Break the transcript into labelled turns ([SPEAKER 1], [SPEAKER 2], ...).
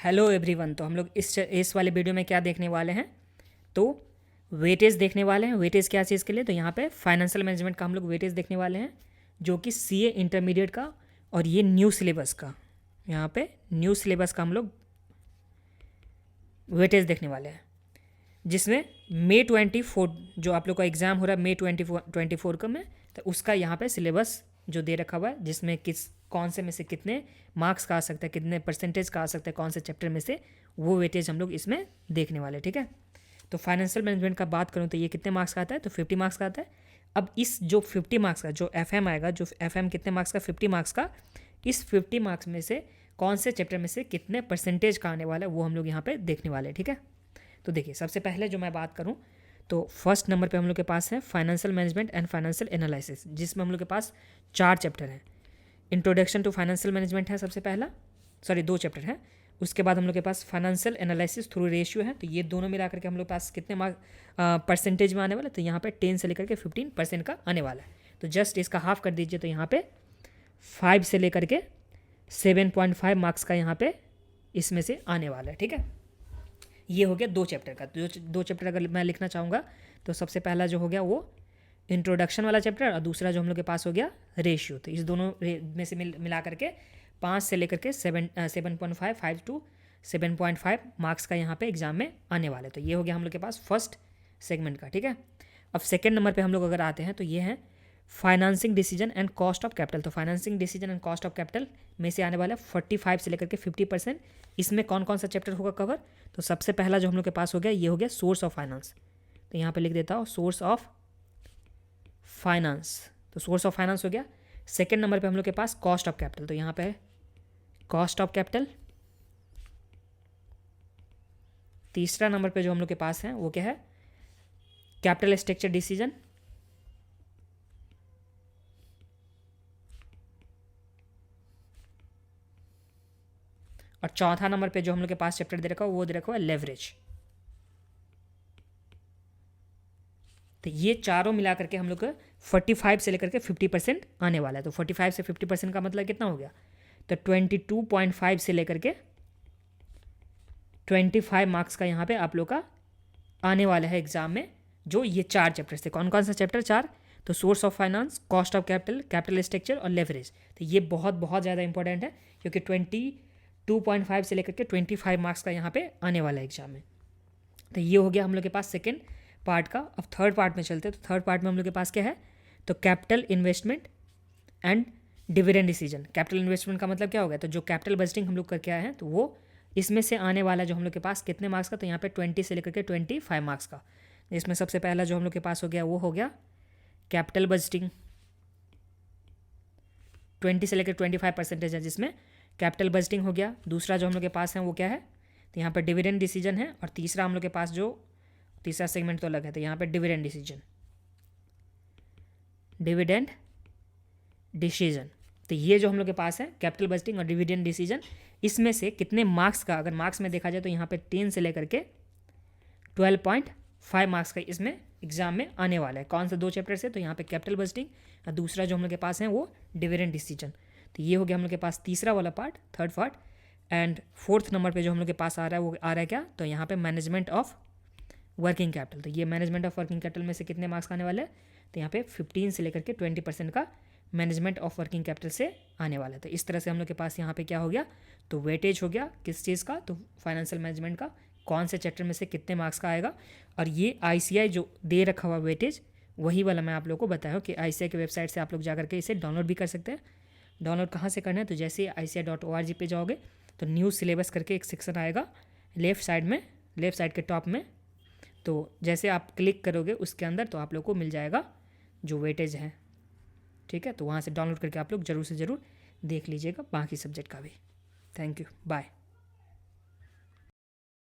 [SPEAKER 1] Hello everyone. तो हम लोग इस वाले वीडियो में क्या देखने वाले हैं, तो वेटेज देखने वाले हैं। वेटेज क्या चीज़ के लिए, तो यहाँ पे फाइनेंशियल मैनेजमेंट का हम लोग वेटेज देखने वाले हैं, जो कि सीए इंटरमीडिएट का और ये न्यू सिलेबस का, यहाँ पे न्यू सिलेबस का हम लोग वेटेज देखने वाले हैं, जिसमें May 24 जो आप लोग का एग्ज़ाम हो रहा है May 24 का में, तो उसका यहाँ पे सिलेबस जो दे रखा हुआ है, जिसमें कौन से में से कितने मार्क्स का आ सकता है, कितने परसेंटेज का आ सकता है, कौन से चैप्टर में से, वो वेटेज हम लोग इसमें देखने वाले। ठीक है, तो फाइनेंशियल मैनेजमेंट का बात करूँ तो ये कितने मार्क्स का आता है, तो 50 मार्क्स का आता है। अब इस जो 50 मार्क्स का जो एफ आएगा, जो एफ कितने मार्क्स का, 50 मार्क्स का, इस 50 मार्क्स में से कौन से चैप्टर में से कितने परसेंटेज का आने वाला है, वो हम लोग यहाँ पे देखने वाले हैं। ठीक है, तो देखिए सबसे पहले जो मैं बात करूँ तो फर्स्ट नंबर पे हम लोग के पास है financial management and financial analysis, जिसमें हम लोग के पास 4 चैप्टर हैं। इंट्रोडक्शन टू फाइनेंशियल मैनेजमेंट है सबसे पहला, 2 चैप्टर हैं। उसके बाद हम लोग के पास फाइनेंशियल एनालिसिस थ्रू रेशियो है, तो ये दोनों मिला करके हम लोग के पास कितने मार्क परसेंटेज में आने वाला है, तो यहाँ पे 10 से लेकर के 15% का आने वाला है। तो जस्ट इसका हाफ कर दीजिए, तो यहाँ पे 5 से लेकर के 7.5 मार्क्स का यहाँ पे इसमें से आने वाला है। ठीक है, ये हो गया 2 चैप्टर का। दो चैप्टर अगर मैं लिखना चाहूँगा तो सबसे पहला जो हो गया वो इंट्रोडक्शन वाला चैप्टर, और दूसरा जो हम लोग के पास हो गया रेशियो। तो इस दोनों में से मिला करके 5 से लेकर के 7.5 5 to 7.5 मार्क्स का यहाँ पे एग्जाम में आने वाले। तो ये हो गया हम लोग के पास फर्स्ट सेगमेंट का। ठीक है, अब सेकेंड नंबर पे हम लोग अगर आते हैं तो ये है financing decision and cost of capital. तो financing decision and cost of capital में से आने वाला 45 से लेकर के 50%। इसमें कौन कौन सा चैप्टर होगा कवर, तो सबसे पहला जो हम लोग के पास हो गया ये हो गया सोर्स ऑफ फाइनेंस। तो यहाँ पे लिख देता हूँ सोर्स ऑफ फाइनेंस, तो सोर्स ऑफ फाइनेंस हो गया। सेकेंड नंबर पे हम लोग के पास कॉस्ट ऑफ कैपिटल, तो यहाँ पे है कॉस्ट ऑफ कैपिटल। तीसरा नंबर पे जो हम लोग के पास है वो क्या है, कैपिटल स्ट्रक्चर डिसीजन। और चौथा नंबर पे जो हम लोग के पास चैप्टर दे रखा है वो दे रखा है लेवरेज। तो ये चारों मिला करके हम लोग 45 से लेकर के 50% आने वाला है। तो 45 से 50% का मतलब कितना हो गया, तो 22.5 से लेकर के 25 मार्क्स का यहाँ पे आप लोग का आने वाला है एग्जाम में। जो ये 4 चैप्टर्स थे, कौन कौन सा चैप्टर, 4, तो source of finance, cost of capital, capital structure और लेवरेज। तो ये बहुत बहुत ज़्यादा इंपॉर्टेंट है, क्योंकि 22.5 से लेकर के 25 मार्क्स का यहाँ पे आने वाला है एग्जाम में। तो ये हो गया हम लोग के पास सेकेंड पार्ट का। अब थर्ड पार्ट में चलते हैं, तो थर्ड पार्ट में हम लोग के पास क्या है, तो capital investment and dividend decision. Capital investment का मतलब क्या हो गया, तो जो कैपिटल बजटिंग हम लोग करके आए हैं, तो वो इसमें से आने वाला जो हम लोग के पास कितने मार्क्स का, तो यहाँ पे 20 से लेकर के 25 मार्क्स का। इसमें सबसे पहला जो हम लोग के पास हो गया वो हो गया कैपिटल बजटिंग, 20 से लेकर 25% है, जिसमें कैपिटल बजटिंग हो गया। दूसरा जो हम लोग के पास है वो क्या है, तो यहाँ पर डिविडेंड डिसीजन है। और तीसरा हम लोग के पास जो तीसरा सेगमेंट तो अलग है, तो यहाँ पे डिविडेंड डिसीजन, डिविडेंड डिसीजन। तो ये जो हम लोग के पास है कैपिटल बजटिंग और डिविडेंड डिसीजन, इसमें से कितने मार्क्स का, अगर मार्क्स में देखा जाए तो यहाँ पे 10 से लेकर के 12.5 मार्क्स का इसमें एग्जाम में आने वाला है। कौन से 2 चैप्टर से, तो यहाँ पे कैपिटल बजटिंग और दूसरा जो हम लोग के पास है वो डिविडेंड डिसीजन। तो ये हो गया हम लोग के पास तीसरा वाला part, third part. And fourth number पे जो हम लोग के पास आ रहा है वो आ रहा है क्या, तो यहाँ पे मैनेजमेंट ऑफ वर्किंग कैपिटल। तो ये मैनेजमेंट ऑफ वर्किंग कैपिटल में से कितने मार्क्स का आने वाले हैं, तो यहाँ पे 15 से लेकर के 20% का मैनेजमेंट ऑफ वर्किंग कैपिटल से आने वाला है। तो इस तरह से हम लोग के पास यहाँ पे क्या हो गया, तो वेटेज हो गया किस चीज़ का, तो फाइनेंशियल मैनेजमेंट का, कौन से चैप्टर में से कितने मार्क्स का आएगा। और ये ICI जो दे रखा हुआ वेटेज, वही वाला मैं आप लोगों को बताया कि ICI के वेबसाइट से आप लोग जा करके इसे डाउनलोड भी कर सकते हैं। डाउनलोड कहाँ से करना है, तो जैसे ICI.org पे जाओगे तो न्यू सिलेबस करके एक सेक्शन आएगा लेफ्ट साइड में, लेफ्ट साइड के टॉप में। तो जैसे आप क्लिक करोगे उसके अंदर, तो आप लोग को मिल जाएगा जो वेटेज है। ठीक है, तो वहाँ से डाउनलोड करके आप लोग ज़रूर से ज़रूर देख लीजिएगा बाकी सब्जेक्ट का भी। Thank you, bye.